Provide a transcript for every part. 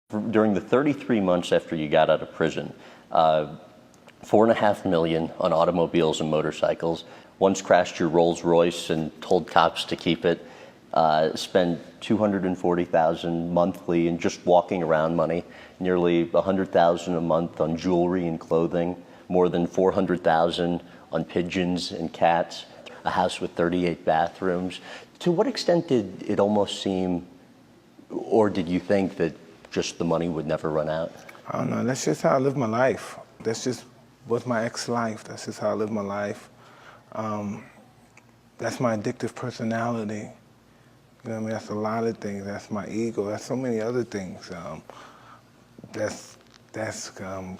During the 33 months after you got out of prison, 4.5 million on automobiles and motorcycles, once crashed your Rolls Royce and told cops to keep it, spent 240,000 monthly in just walking around money, nearly 100,000 a month on jewelry and clothing, more than 400,000 on pigeons and cats, a house with 38 bathrooms. To what extent did it almost seem, or did you think that just the money would never run out? I don't know. That's just how I live my life. That's just was my ex-life. That's just how I live my life. That's my addictive personality. You know what I mean? That's a lot of things. That's my ego. That's so many other things. That's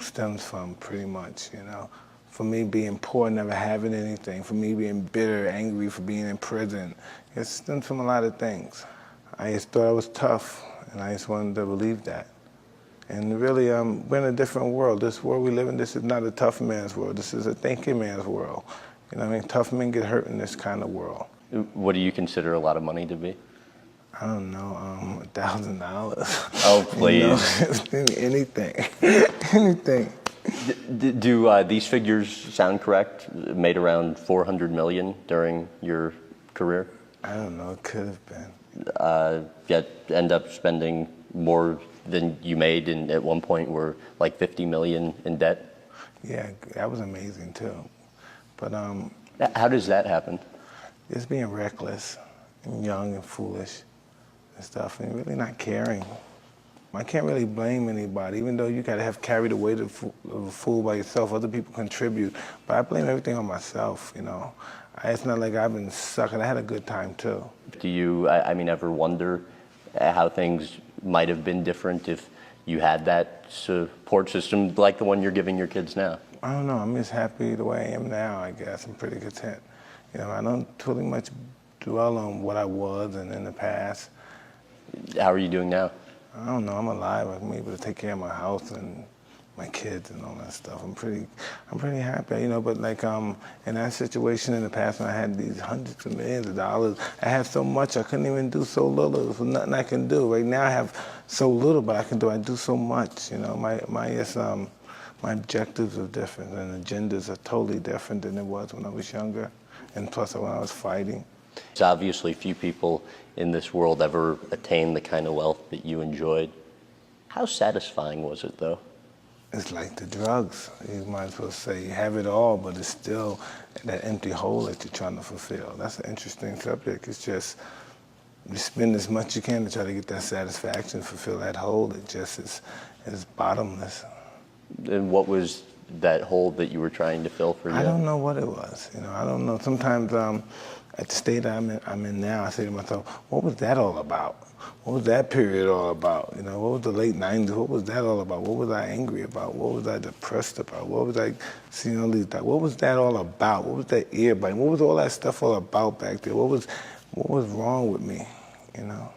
stems from pretty much, you know. For me being poor, never having anything. For me being bitter, angry for being in prison. It stems from a lot of things. I just thought I was tough, and I just wanted to believe that. And really, we're in a different world. This world we live in, this is not a tough man's world. This is a thinking man's world. You know what I mean? Tough men get hurt in this kind of world. What do you consider a lot of money to be? I don't know, $1,000. Oh, please. You know, anything, anything. Do these figures sound correct? Made around 400 million during your career? I don't know, it could have been. Yet end up spending more than you made, and at one point were like 50 million in debt? Yeah, that was amazing too. But how does that happen? Just being reckless and young and foolish and stuff, and really not caring. I can't really blame anybody, even though you gotta have carried the weight of a fool by yourself. Other people contribute, but I blame everything on myself, you know. It's not like I've been sucking. I had a good time too. Do you, I mean, ever wonder how things might have been different if you had that support system like the one you're giving your kids now? I don't know. I'm just happy the way I am now, I guess. I'm pretty content. You know, I don't too much dwell on what I was and in the past. How are you doing now? I don't know. I'm alive. I'm able to take care of my house and my kids and all that stuff. I'm pretty happy, you know. But like in that situation in the past when I had these hundreds of millions of dollars, I had so much I couldn't even do so little. There's nothing I can do. Right now I have so little, but I do so much. You know, my objectives are different and agendas are totally different than it was when I was younger, and plus when I was fighting. It's obviously few people in this world ever attain the kind of wealth that you enjoyed. How satisfying was it, though? It's like the drugs. You might as well say you have it all, but it's still that empty hole that you're trying to fulfill. That's an interesting subject. It's just you spend as much as you can to try to get that satisfaction, fulfill that hole. It just is bottomless. And what was that hole that you were trying to fill for you? I don't know what it was. You know, I don't know. Sometimes at the state I'm in now, I say to myself, what was that all about? What was that period all about? You know, what was the late 90s? What was that all about? What was I angry about? What was I depressed about? What was I seeing all these? What was that all about? What was that ear biting? What was all that stuff all about back there? What was wrong with me? You know.